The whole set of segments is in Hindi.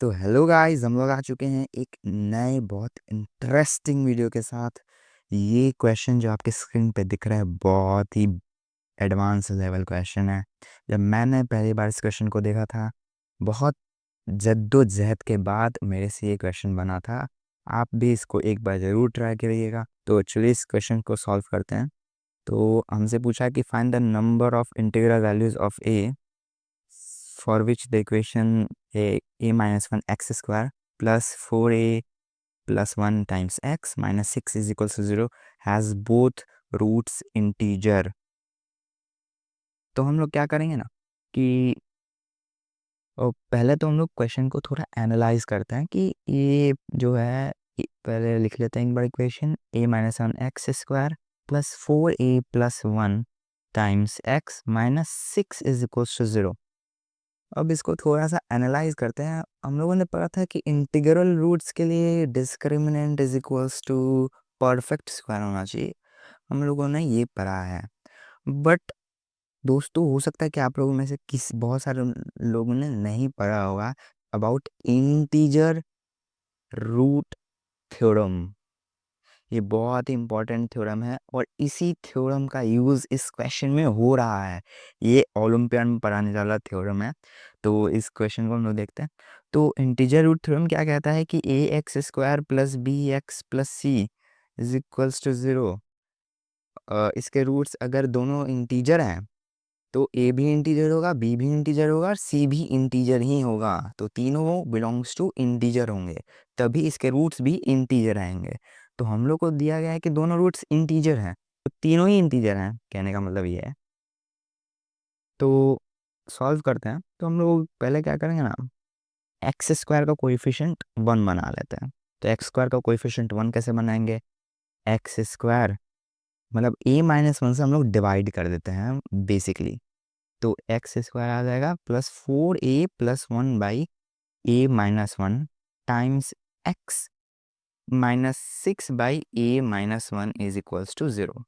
तो हेलो गाइस, हम लोग आ चुके हैं एक नए बहुत इंटरेस्टिंग वीडियो के साथ। ये क्वेश्चन जो आपके स्क्रीन पे दिख रहा है बहुत ही एडवांस लेवल क्वेश्चन है। जब मैंने पहली बार इस क्वेश्चन को देखा था, बहुत जद्दोजहद के बाद मेरे से ये क्वेश्चन बना था। आप भी इसको एक बार ज़रूर ट्राई करिएगा। तो चलिए इस क्वेश्चन को सॉल्व करते हैं। तो हमसे पूछा है कि find the number of integral values of A for which the equation a minus 1 x square plus 4a plus 1 times x minus 6 is equals to 0 has both roots integer। तो हम लोग क्या करेंगे ना कि पहले तो हम लोग क्वेश्चन को थोड़ा एनालाइज करते हैं कि ये जो है पहले लिख लेते हैं एक बार equation a minus 1 x square plus 4a plus 1 times x minus 6 is equals to 0। अब इसको थोड़ा सा एनालाइज करते हैं। हम लोगों ने पढ़ा था कि इंटीग्रल रूट्स के लिए discriminant is equals to perfect square होना चाहिए। हम लोगों ने ये पढ़ा है। बट दोस्तों, हो सकता है कि आप लोगों में से बहुत सारे लोगों ने नहीं पढ़ा होगा अबाउट इंटीजर रूट थ्योरम। ये बहुत ही इंपॉर्टेंट थ्योरम है और इसी थ्योरम का यूज़ इस क्वेश्चन में हो रहा है। ये ओलंपियाड में पढ़ाने वाला थ्योरम है। तो इस क्वेश्चन को हम लोग देखते हैं। तो इंटीजर रूट थ्योरम क्या कहता है कि a x square plus b x plus c is equals to 0। इसके रूट्स अगर दोनों इंटीजर हैं तो ए भी इंटीजर होगा, बी भी इंटीजर होगा और सी भी इंटीजर ही होगा। तो तीनों बिलोंग्स टू इंटीजर होंगे, तभी इसके रूट्स भी इंटीजर आएंगे। तो हम लोग को दिया गया है कि दोनों रूट्स इंटीजर हैं, तो तीनों ही इंटीजर हैं, कहने का मतलब ये है। तो सॉल्व करते हैं। तो हम लोग पहले क्या करेंगे ना, एक्स स्क्वायर का कोएफिशिएंट 1 बना लेते हैं। तो एक्स स्क्वायर का कोएफिशिएंट 1 कैसे बनाएंगे? एक्स स्क्वायर मतलब ए माइनस 1 से हम लोग डिवाइड कर देते हैं बेसिकली। तो एक्स स्क्वायर आ जाएगा plus 4a plus 1 by a minus 1 times x minus 6 by a minus 1 is equals to 0।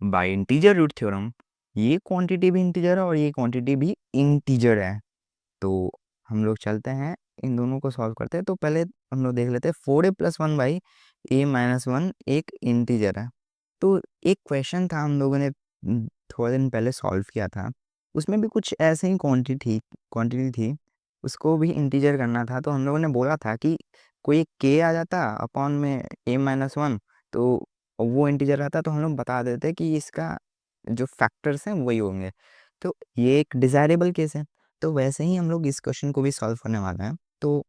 By integer root theorem ये क्वांटिटी भी इंटीजर है और ये क्वांटिटी भी इंटीजर है। तो हम लोग चलते हैं, इन दोनों को सॉल्व करते हैं। तो पहले हम लोग देख लेते हैं 4a plus 1 by a minus 1 एक इंटीजर है। तो एक क्वेश्चन था हम लोगों ने थोड़े दिन पहले सॉल्व किया था, उसमें भी कुछ ऐसे ही क्वांटिटी थी, उसको भी इंटीजर करना था। तो हम लोगों ने बोला था कि कोई के आ जाता अपॉन में ए माइनस 1, तो वो इंटीजर रहता तो हम लोग बता देते कि इसका जो फैक्टर्स हैं वही होंगे। तो ये एक डिज़ायरेबल केस है। तो वैसे ही हम लोग इस क्वेश्चन को भी सॉल्व करने वाले हैं। तो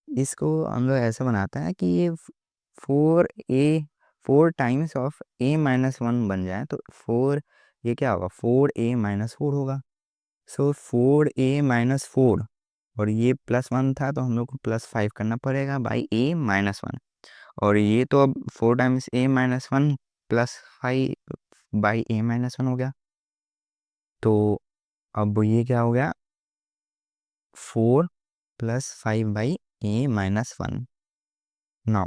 इसको हम लोग ऐसे बनाते हैं कि ये 4 टाइम्स ऑफ ए माइनस 1 बन जाए। तो 4 ये क्या होगा, 4a माइनस 4 होगा। सो 4a माइनस 4 और ये प्लस 1 था तो हम लोग को प्लस 5 करना पड़ेगा बाई ए माइनस 1। और ये तो अब 4 times A minus 1 plus 5 by a minus 1 हो गया। तो अब ये क्या हो गया, 4 plus 5 by a minus 1। Now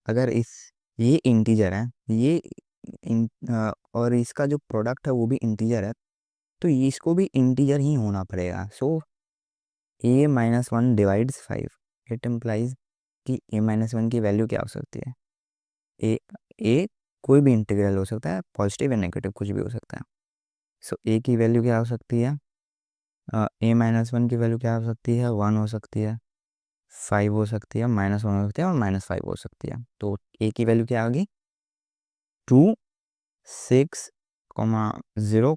अगर ये इंटीजर है, और इसका जो प्रोडक्ट है वो भी इंटीजर है, तो इसको भी इंटीजर ही होना पड़ेगा। सो ए माइनस 1 डिवाइड्स 5। इट इम्प्लाइज कि ए माइनस 1 की वैल्यू क्या हो सकती है। ए ए कोई भी इंटीग्रल हो सकता है, पॉजिटिव या नेगेटिव कुछ भी हो सकता है। सो ए की वैल्यू क्या हो सकती है, ए माइनस 1 की वैल्यू क्या हो सकती है, 1 हो सकती है, 5 हो सकती है, -1 हो सकती है और -5 हो सकती है। तो ए की वैल्यू क्या होगी, 2 6 0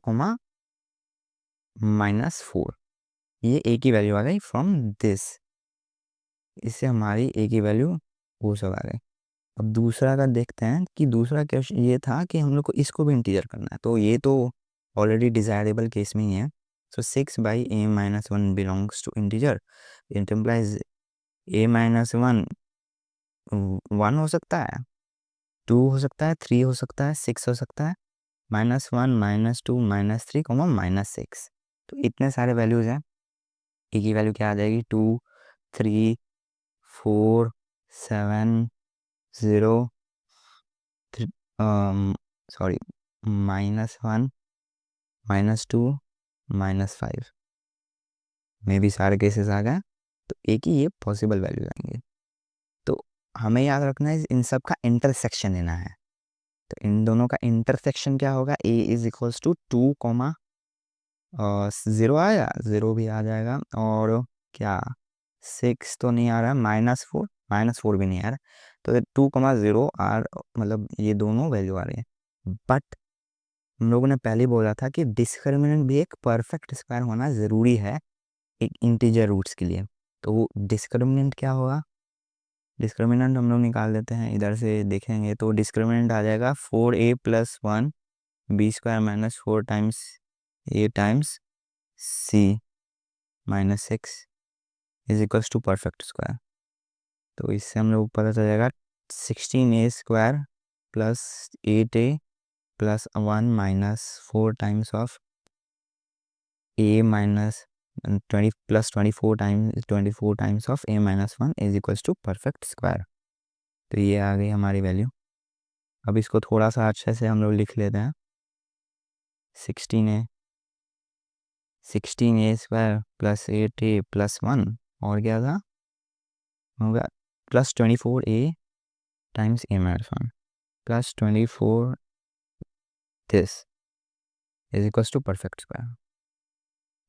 -4। ये ए की वैल्यू आ गई फ्रॉम दिस। इससे हमारी ए की वैल्यू वो सब आ गई। अब दूसरा का देखते हैं कि दूसरा क्वेश्चन ये था कि हम लोग को इसको भी इंटीजर करना है। तो ये तो ऑलरेडी डिजायरेबल केस में ही है। So 6 by a minus 1 belongs to integer. It implies a minus 1 1 हो सकता है, 2 हो सकता है, 3 हो सकता है, 6 हो सकता है, -1 -2 -3 -6। तो इतने सारे वैल्यूज़ हैं। ए की वैल्यू क्या आ जाएगी, 2 3 4 7 0 सॉरी -1 -2 -5 में भी सारे केसेस आ गए। तो एक ही ये पॉसिबल वैल्यू आएंगे। तो हमें याद रखना है इन सब का इंटरसेक्शन लेना है। तो इन दोनों का इंटरसेक्शन क्या होगा, ए इज इक्वल्स टू 2, 0 आया, 0 भी आ जाएगा, और क्या 6 तो नहीं आ रहा, -4 भी नहीं आ रहा, तो 2, 0 आर, मतलब ये दोनों वैल्यू आ रही है। बट हम लोगों ने पहले बोला था कि डिस्क्रिमिनेंट भी एक परफेक्ट स्क्वायर होना ज़रूरी है एक इंटीजर रूट्स के लिए। तो डिस्क्रिमिनेंट क्या होगा, डिस्क्रिमिनेंट हम लोग निकाल देते हैं, इधर से देखेंगे तो डिस्क्रिमिनेंट आ जाएगा 4a+1 b² - 4 times a times c -6 is equals to perfect square. तो इससे हम लोग पता चल जाएगा 16a² + 8a+1 - 4 times of a minus 20 plus 24 times of a-1 is equals to perfect square. तो ये आ गई हमारी वैल्यू। अब इसको थोड़ा सा अच्छे से हम लोग लिख लेते हैं। 16a² + 8a+1 और क्या था, होगा +24a times a-1 +24 this is equals to perfect square.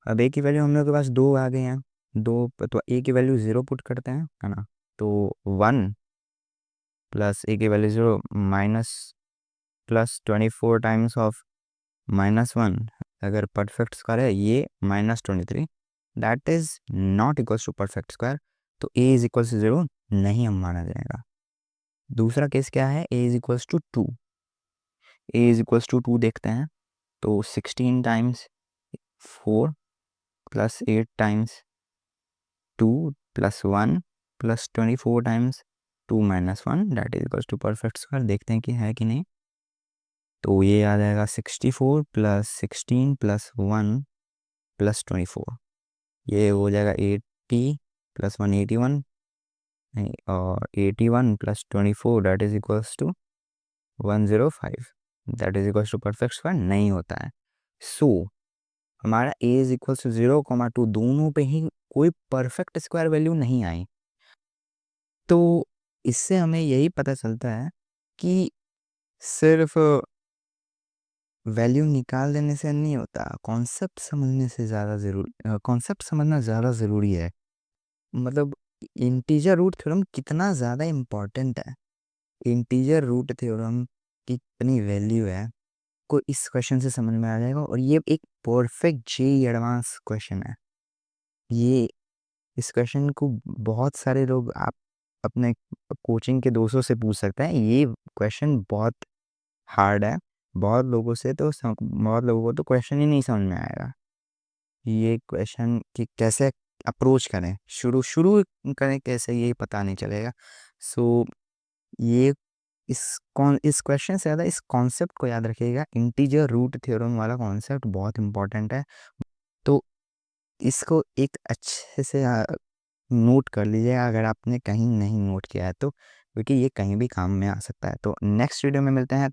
अब ए की वैल्यू हम लोग के पास 2 आ गए हैं, 2, तो ए की वैल्यू 0 पुट करते हैं, है ना। तो 1 प्लस ए की वैल्यू 0 माइनस +24 टाइम्स ऑफ -1, अगर परफेक्ट स्क्वायर है ये -23, that is not equals to perfect square. तो ए इज इक्वल्स टू 0 नहीं हम माना जाएगा। दूसरा केस क्या है, a is equals to 2, a is equals to 2 देखते हैं। तो 16 times 4 + 8 times 2 + 1 + 24 times 2 - 1 that is equals to perfect square. देखते हैं कि है कि नहीं। तो ये आ जाएगा 64 + 16 + 1 + 24, ये हो जाएगा 80 + 1 81, नहीं, और 81 + 24 that is equals to 105, that is equals to perfect square नहीं होता है। सो हमारा a इज इक्वल्स टू 0, 2 दोनों पे ही कोई परफेक्ट स्क्वायर वैल्यू नहीं आई। तो इससे हमें यही पता चलता है कि सिर्फ वैल्यू निकाल देने से नहीं होता, कॉन्सेप्ट समझने से ज़्यादा कॉन्सेप्ट समझना ज़्यादा ज़रूरी है। मतलब इंटीजर रूट थ्योरम कितना ज़्यादा इम्पॉर्टेंट है, इंटीजर रूट थ्योरम की कितनी वैल्यू है को इस क्वेश्चन से समझ में आ जाएगा। और ये एक परफेक्ट जेईई एडवांस क्वेश्चन है। ये इस क्वेश्चन को बहुत सारे लोग, आप अपने कोचिंग के दोस्तों से पूछ सकते हैं, ये क्वेश्चन बहुत हार्ड है। बहुत लोगों को तो क्वेश्चन ही नहीं समझ में आएगा, ये क्वेश्चन कि कैसे अप्रोच करें, शुरू शुरू करें कैसे, ये पता नहीं चलेगा। सो ये इस क्वेश्चन से ज़्यादा इस कॉन्सेप्ट को याद रखिएगा, इंटीजर रूट थ्योरम वाला कॉन्सेप्ट बहुत इंपॉर्टेंट है। तो इसको एक अच्छे से नोट कर लीजिएगा अगर आपने कहीं नहीं नोट किया है तो, क्योंकि ये कहीं भी काम में आ सकता है। तो नेक्स्ट वीडियो में मिलते हैं, तब